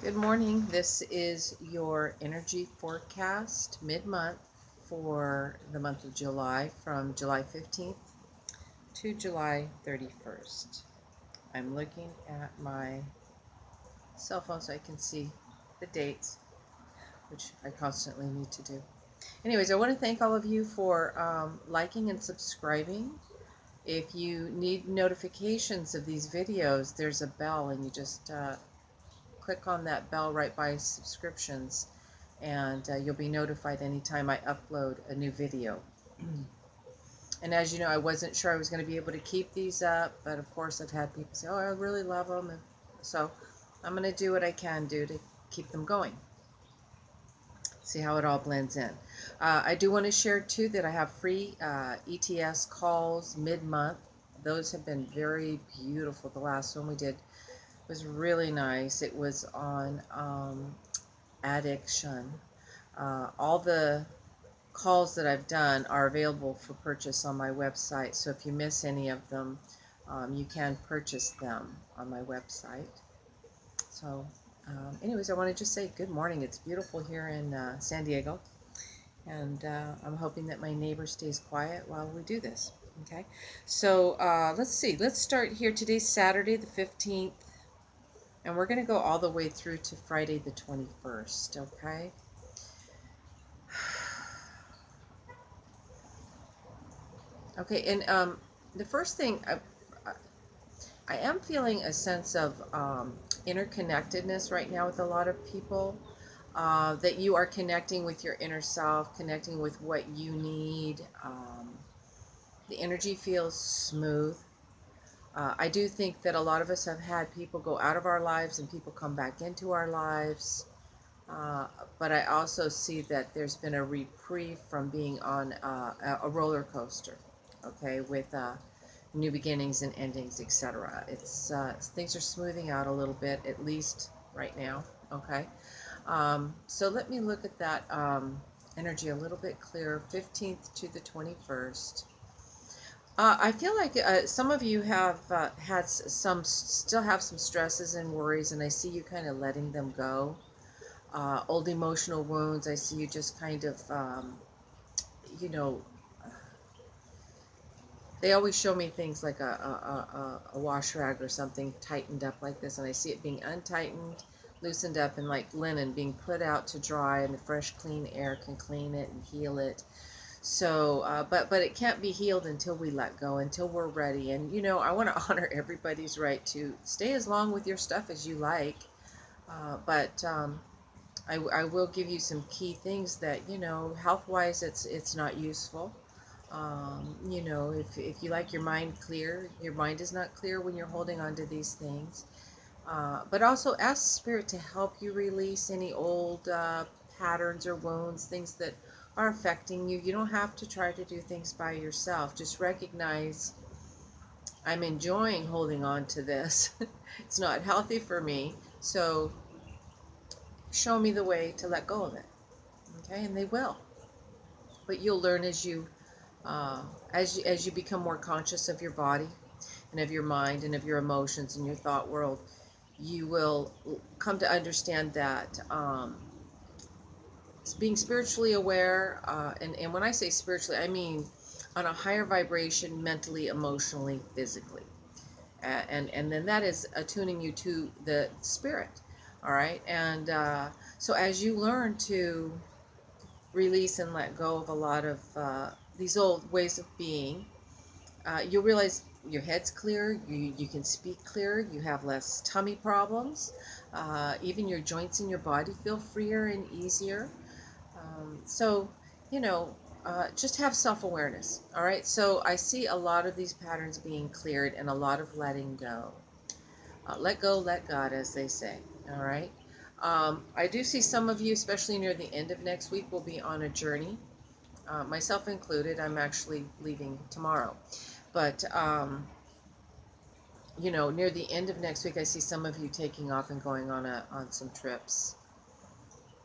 Good morning. This is your energy forecast mid-month for the month of July from July 15th to July 31st. I'm looking at my cell phone so I can see the dates, which I constantly need to do. Anyways, I want to thank all of you for liking and subscribing. If you need notifications of these videos, there's a bell and you just click on that bell right by subscriptions and you'll be notified anytime I upload a new video. And as you know, I wasn't sure I was going to be able to keep these up, but of course I've had people say, oh, I really love them. And so I'm going to do what I can do to keep them going. See how it all blends in. I do want to share too that I have free ETS calls mid-month. Those have been very beautiful. The last one we did was really nice. It was on addiction. All the calls that I've done are available for purchase on my website. So if you miss any of them, you can purchase them on my website. So anyways, I want to just say good morning. It's beautiful here in San Diego. And I'm hoping that my neighbor stays quiet while we do this. Okay, so let's see. Let's start here. Today's Saturday the 15th. And we're going to go all the way through to Friday the 21st, okay? Okay, and the first thing, I am feeling a sense of interconnectedness right now with a lot of people, that you are connecting with your inner self, connecting with what you need. The energy feels smooth. I do think that a lot of us have had people go out of our lives and people come back into our lives. But I also see that there's been a reprieve from being on a roller coaster, okay, with new beginnings and endings, etc. It's things are smoothing out a little bit, at least right now, okay. So let me look at that energy a little bit clearer. 15th to the 21st. I feel like some of you have had still have some stresses and worries, and I see you kind of letting them go. Old emotional wounds. I see you just kind of, you know, they always show me things like a wash rag or something tightened up like this, and I see it being untightened, loosened up, and like linen being put out to dry, and the fresh, clean air can clean it and heal it. So, but it can't be healed until we let go, until we're ready. And you know, I want to honor everybody's right to stay as long with your stuff as you like, but I will give you some key things that, you know, health-wise, it's not useful. You know, if you like your mind clear, your mind is not clear when you're holding on to these things. But also ask Spirit to help you release any old patterns or wounds, things that are affecting you. You don't have to try to do things by yourself. Just recognize, I'm enjoying holding on to this. It's not healthy for me. So show me the way to let go of it. Okay, and they will. But you'll learn as you as you become more conscious of your body and of your mind and of your emotions and your thought world. You will come to understand that being spiritually aware, and when I say spiritually, I mean on a higher vibration, mentally, emotionally, physically, and then that is attuning you to the spirit. All right, and so as you learn to release and let go of a lot of these old ways of being, you'll realize your head's clear, you can speak clearer, you have less tummy problems, even your joints in your body feel freer and easier. So, you know, just have self-awareness, all right? So I see a lot of these patterns being cleared and a lot of letting go. Let go, let God, as they say, all right? I do see some of you, especially near the end of next week, will be on a journey, myself included. I'm actually leaving tomorrow. But, you know, near the end of next week, I see some of you taking off and going on some trips.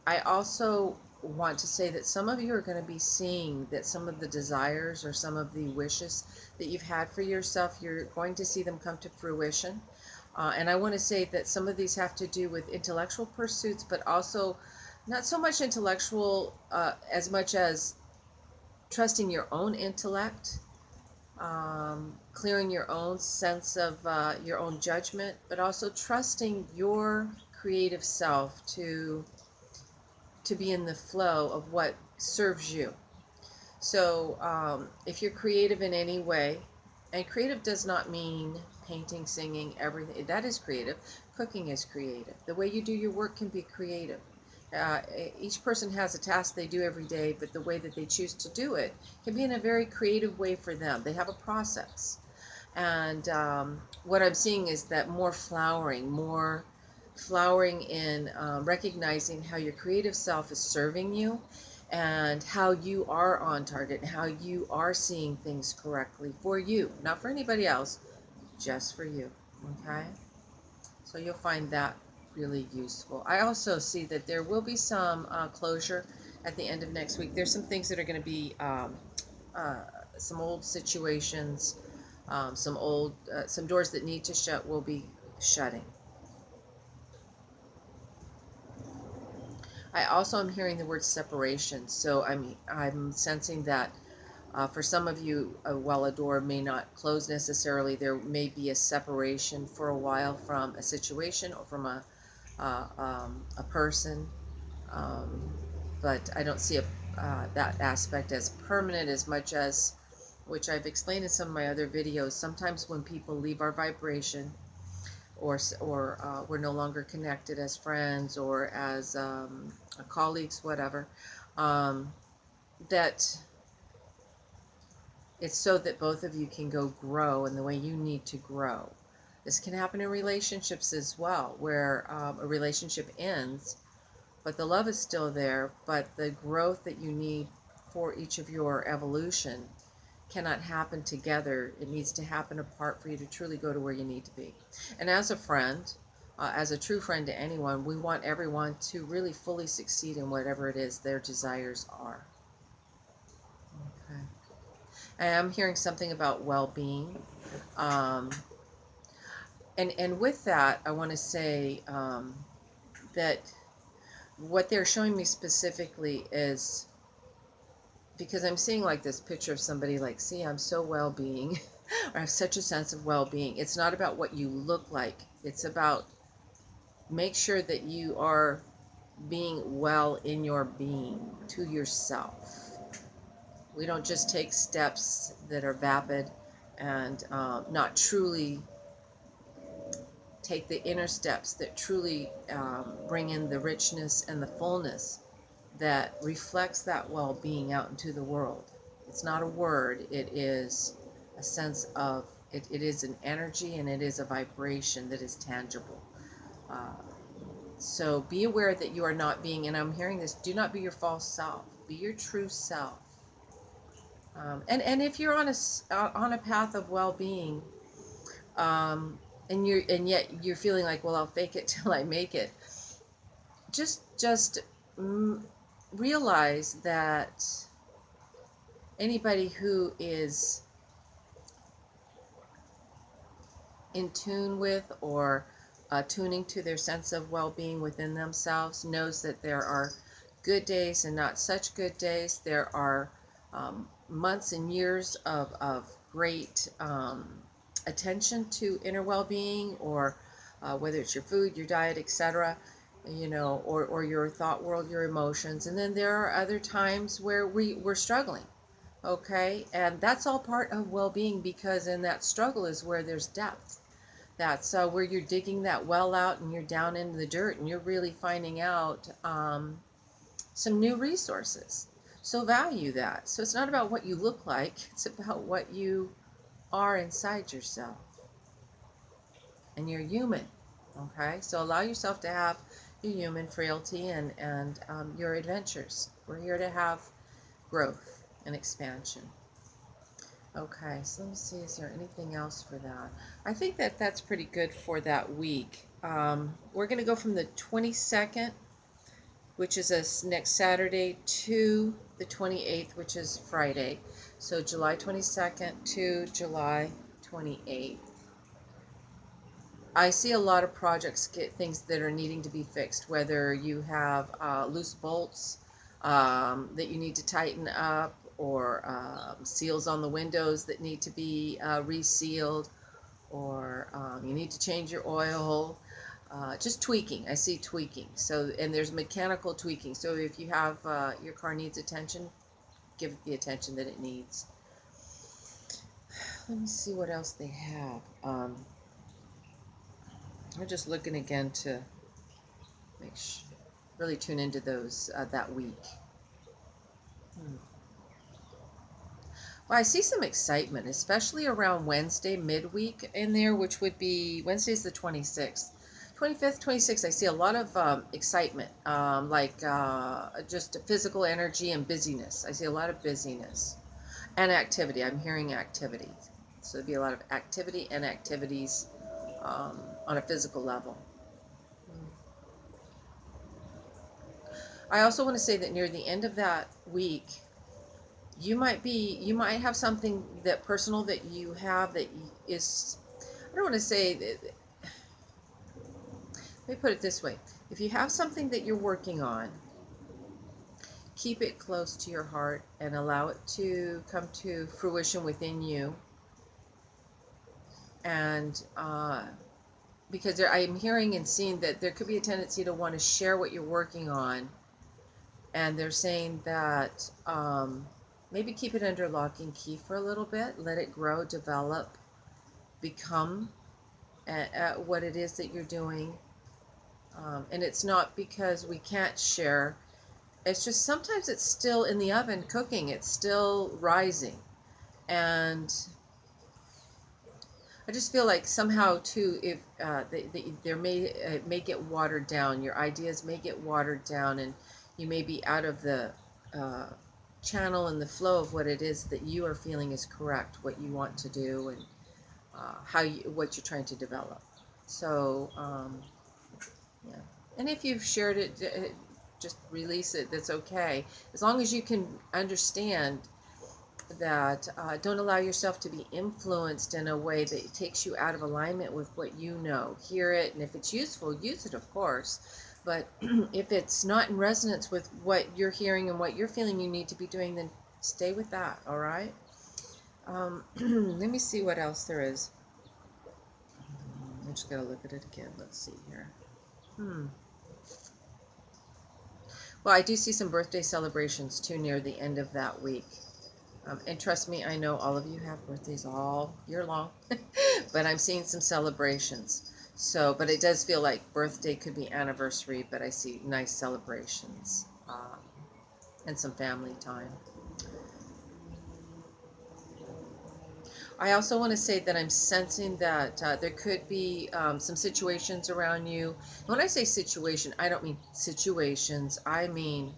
I also want to say that some of you are going to be seeing that some of the desires or some of the wishes that you've had for yourself, you're going to see them come to fruition. And I want to say that some of these have to do with intellectual pursuits, but also not so much intellectual as much as trusting your own intellect, clearing your own sense of your own judgment, but also trusting your creative self to be in the flow of what serves you. So if you're creative in any way, and creative does not mean painting, singing, everything. That is creative. Cooking is creative. The way you do your work can be creative. Uh, each person has a task they do every day, but the way that they choose to do it can be in a very creative way for them. They have a process. And what I'm seeing is that more flowering in recognizing how your creative self is serving you and how you are on target and how you are seeing things correctly for you, not for anybody else, just for you. Okay? So you'll find that really useful. I also see that there will be some closure at the end of next week. There's some things that are going to be uh, some old situations, some doors that need to shut will be shutting. I also am hearing the word separation, so I'm sensing that for some of you, while a door may not close necessarily, there may be a separation for a while from a situation or from a person, um, but I don't see that aspect as permanent as much as, which I've explained in some of my other videos. Sometimes when people leave our vibration, or we're no longer connected as friends or as colleagues, whatever, um, that it's so that both of you can go grow in the way you need to grow. This can happen in relationships as well, where a relationship ends, but the love is still there, but the growth that you need for each of your evolution cannot happen together. It needs to happen apart for you to truly go to where you need to be. And as a friend, as a true friend to anyone, we want everyone to really fully succeed in whatever it is their desires are. Okay. I am hearing something about well-being. Um, and with that, I want to say that what they're showing me specifically is, because I'm seeing like this picture of somebody like, see, I'm so well-being, or I have such a sense of well-being. It's not about what you look like. It's about make sure that you are being well in your being to yourself. We don't just take steps that are vapid and not truly take the inner steps that truly bring in the richness and the fullness that reflects that well-being out into the world. It's not a word, it is a sense of, it is an energy and it is a vibration that is tangible. So be aware that you are not being, and I'm hearing this, do not be your false self, be your true self. And if you're on a path of well-being, and yet you're feeling like, well, I'll fake it till I make it, just realize that anybody who is in tune with or tuning to their sense of well-being within themselves knows that there are good days and not such good days. There are months and years of great attention to inner well-being, or whether it's your food, your diet, etc., or your thought world, your emotions. And then there are other times where we're struggling. Okay, and that's all part of well-being, because in that struggle is where there's depth. That's where you're digging that well out and you're down into the dirt and you're really finding out some new resources. So value that. So it's not about what you look like, it's about what you are inside yourself. And you're human. Okay, so allow yourself to have your human frailty and your adventures. We're here to have growth and expansion. Okay, so let me see, is there anything else for that? I think that that's pretty good for that week. We're going to go from the 22nd, which is next Saturday, to the 28th, which is Friday. So July 22nd to July 28th. I see a lot of projects get things that are needing to be fixed, whether you have loose bolts that you need to tighten up, or seals on the windows that need to be resealed, or you need to change your oil. Just tweaking. I see tweaking. So, and there's mechanical tweaking. So if you have your car needs attention, give it the attention that it needs. Let me see what else they have. I'm just looking again to make sure, really tune into those that week. Well, I see some excitement, especially around Wednesday, midweek in there, which would be Wednesday's the 26th. 25th, 26th, I see a lot of excitement, just physical energy and busyness. I see a lot of busyness and activity. I'm hearing activity. So there'd be a lot of activity and activities on a physical level. I also want to say that near the end of that week, you might have something that personal that you have that is, I don't want to say that, let me put it this way. If you have something that you're working on, keep it close to your heart and allow it to come to fruition within you. And because I'm hearing and seeing that there could be a tendency to want to share what you're working on, and they're saying that maybe keep it under lock and key for a little bit, let it grow, develop, become what it is that you're doing. And it's not because we can't share, it's just sometimes it's still in the oven cooking, it's still rising. And I just feel like somehow too, if there may get watered down, your ideas may get watered down, and you may be out of the channel and the flow of what it is that you are feeling is correct, what you want to do, and what you're trying to develop. So yeah, and if you've shared it, just release it. That's okay, as long as you can understand that don't allow yourself to be influenced in a way that takes you out of alignment with what you know. Hear it, and if it's useful, use it, of course. But if it's not in resonance with what you're hearing and what you're feeling you need to be doing, then stay with that, all right? Let me see what else there is. I just gotta look at it again. Let's see here. Well, I do see some birthday celebrations too near the end of that week. And trust me, I know all of you have birthdays all year long, but I'm seeing some celebrations. So, but it does feel like birthday could be anniversary, but I see nice celebrations and some family time. I also want to say that I'm sensing that there could be some situations around you. When I say situation, I don't mean situations. I mean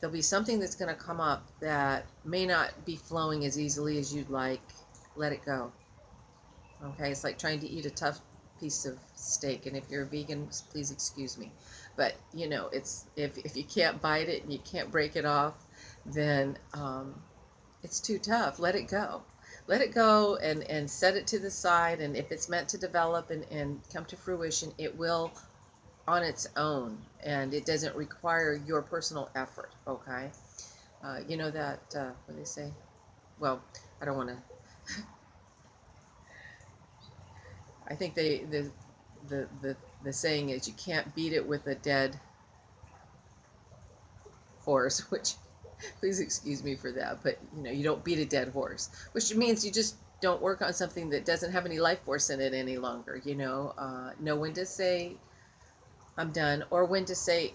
there'll be something that's going to come up that may not be flowing as easily as you'd like. Let it go. Okay, it's like trying to eat a tough piece of steak, and if you're a vegan, please excuse me, but you know, it's if you can't bite it and you can't break it off, then it's too tough. Let it go. Let it go, and set it to the side, and if it's meant to develop and come to fruition, it will on its own, and it doesn't require your personal effort. Okay, you know that what do they say? Well, I don't want to. I think the saying is you can't beat it with a dead horse, which please excuse me for that, but you know, you don't beat a dead horse, which means you just don't work on something that doesn't have any life force in it any longer. You know when to say I'm done, or when to say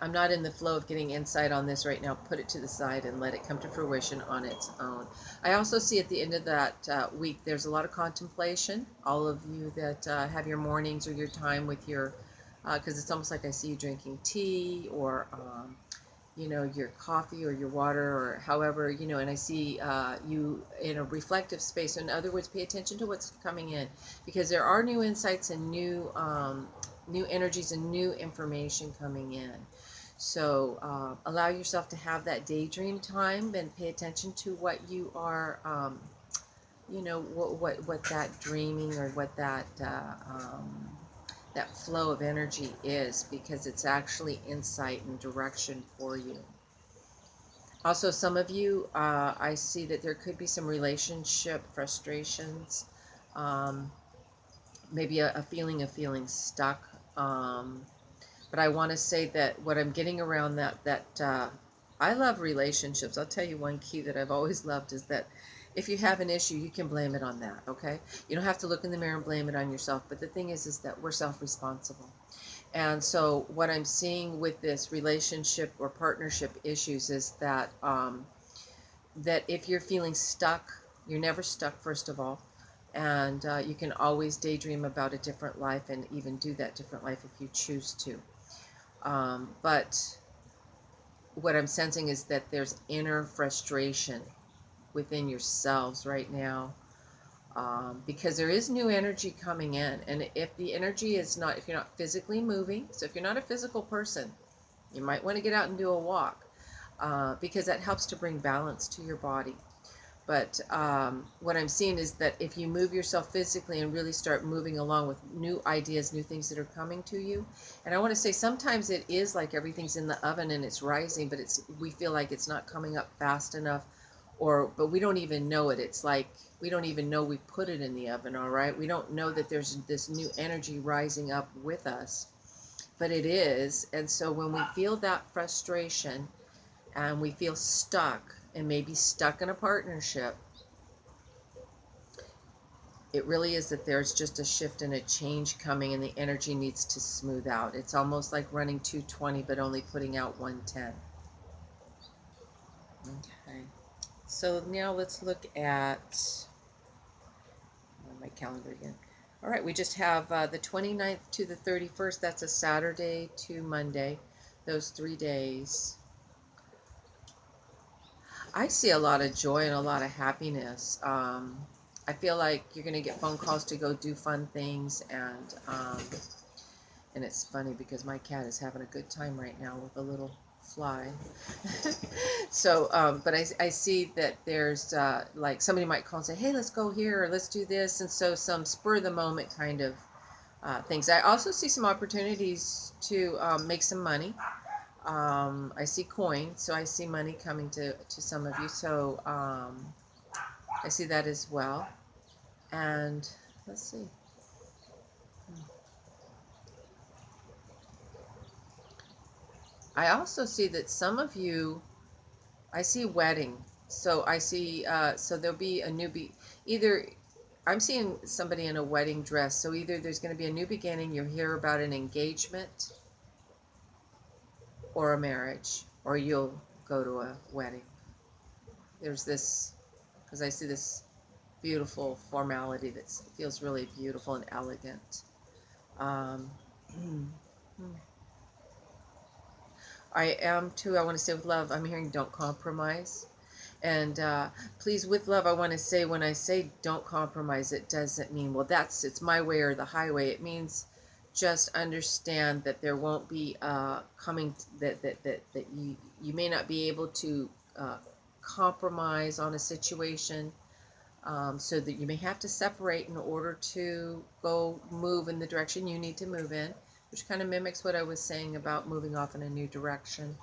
I'm not in the flow of getting insight on this right now. Put it to the side and let it come to fruition on its own. I also see at the end of that week, there's a lot of contemplation. All of you that have your mornings or your time with your, because it's almost like I see you drinking tea, or you know, your coffee or your water, or however, you know, and I see you in a reflective space. In other words, pay attention to what's coming in, because there are new insights and new energies and new information coming in. So allow yourself to have that daydream time and pay attention to what you are you know, what that dreaming or what that flow of energy is, because it's actually insight and direction for you. Also, some of you, I see that there could be some relationship frustrations, um, maybe a feeling of feeling stuck. But I want to say that what I'm getting around that I love relationships. I'll tell you one key that I've always loved is that if you have an issue, you can blame it on that. Okay, you don't have to look in the mirror and blame it on yourself. But the thing is that we're self-responsible. And so what I'm seeing with this relationship or partnership issues is that if you're feeling stuck, you're never stuck, first of all. And you can always daydream about a different life and even do that different life if you choose to. But what I'm sensing is that there's inner frustration within yourselves right now, because there is new energy coming in. And if the energy is not, if you're not physically moving, so if you're not a physical person, you might want to get out and do a walk, because that helps to bring balance to your body. But what I'm seeing is that if you move yourself physically and really start moving along with new ideas, new things that are coming to you, and I want to say sometimes it is like everything's in the oven and it's rising, but we feel like it's not coming up fast enough, but we don't even know it. It's like we don't even know we put it in the oven. All right, we don't know that there's this new energy rising up with us, but it is. And so when we feel that frustration and we feel stuck, and maybe stuck in a partnership, it really is that there's just a shift and a change coming, and the energy needs to smooth out. It's almost like running 220 but only putting out 110. Okay, so now let's look at my calendar again. All right, we just have the 29th to the 31st. That's a Saturday to Monday, those 3 days. I see a lot of joy and a lot of happiness. I feel like you're going to get phone calls to go do fun things, and it's funny because my cat is having a good time right now with a little fly. So, but I see that there's like somebody might call and say, hey, let's go here or let's do this. And so some spur of the moment kind of things. I also see some opportunities to make some money. I see coins, so I see money coming to some of you. So I see that as well. And let's see. I also see that some of you, I see wedding. So I see, so there'll be a either I'm seeing somebody in a wedding dress. So either there's going to be a new beginning, you'll hear about an engagement or a marriage, or you'll go to a wedding. There's this, because I see this beautiful formality that feels really beautiful and elegant. Um, I am too, I want to say with love, I'm hearing don't compromise. And please, with love, I want to say, when I say don't compromise, it doesn't mean, well, it's my way or the highway. It means just understand that there won't be that you may not be able to compromise on a situation, so that you may have to separate in order to go move in the direction you need to move in, which kind of mimics what I was saying about moving off in a new direction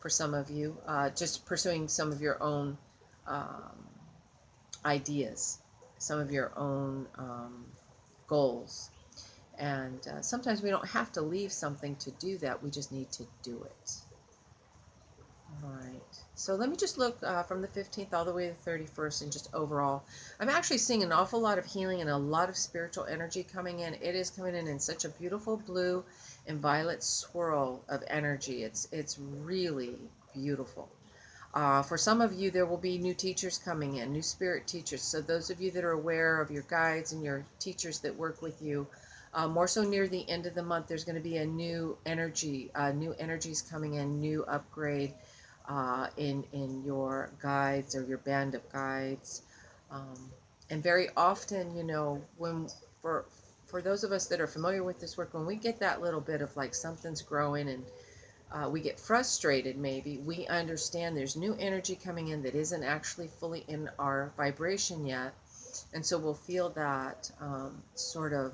for some of you, just pursuing some of your own ideas, some of your own goals. And sometimes we don't have to leave something to do that. We just need to do it. All right. So let me just look from the 15th all the way to the 31st, and just overall. I'm actually seeing an awful lot of healing and a lot of spiritual energy coming in. It is coming in such a beautiful blue and violet swirl of energy. It's really beautiful. For some of you, there will be new teachers coming in, new spirit teachers. So those of you that are aware of your guides and your teachers that work with you, more so near the end of the month, there's going to be a new energy, new energies coming in, new upgrade in your guides or your band of guides. And very often, you know, for those of us that are familiar with this work, when we get that little bit of like something's growing and we get frustrated, maybe we understand there's new energy coming in that isn't actually fully in our vibration yet. And so we'll feel that sort of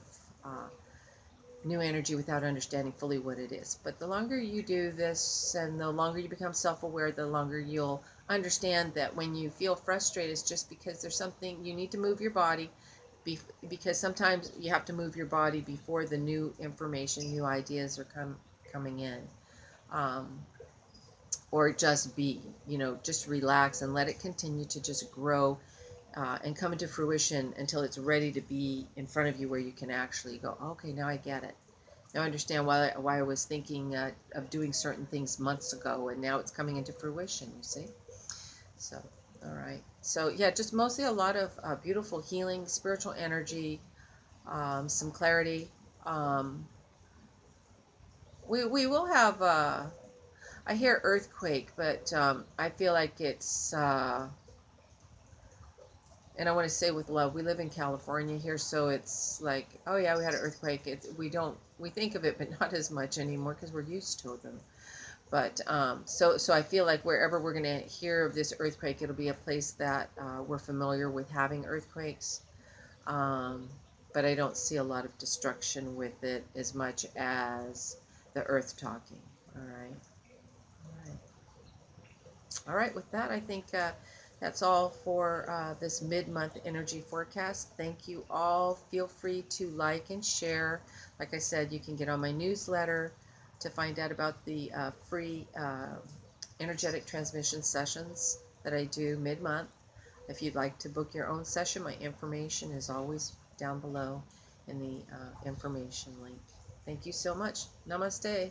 new energy without understanding fully what it is. But the longer you do this and the longer you become self-aware, the longer you'll understand that when you feel frustrated, it's just because there's something you need to move your body, because sometimes you have to move your body before the new information, new ideas are coming in. Um, or just be, just relax and let it continue to just grow and come into fruition until it's ready to be in front of you where you can actually go, okay, now I get it. Now I understand why I was thinking of doing certain things months ago, and now it's coming into fruition, you see? So, all right. So, yeah, just mostly a lot of beautiful healing, spiritual energy, some clarity. Um, we will have, I hear earthquake, but I feel like it's, and I want to say with love, we live in California here, so it's like, oh yeah, we had an earthquake. We think of it, but not as much anymore because we're used to them. But so I feel like wherever we're going to hear of this earthquake, it'll be a place that we're familiar with having earthquakes. Um, but I don't see a lot of destruction with it as much as the earth talking. All right. All right. All right, with that, I think that's all for this mid-month energy forecast. Thank you all. Feel free to like and share. Like I said, you can get on my newsletter to find out about the free energetic transmission sessions that I do mid-month. If you'd like to book your own session, my information is always down below in the information link. Thank you so much. Namaste.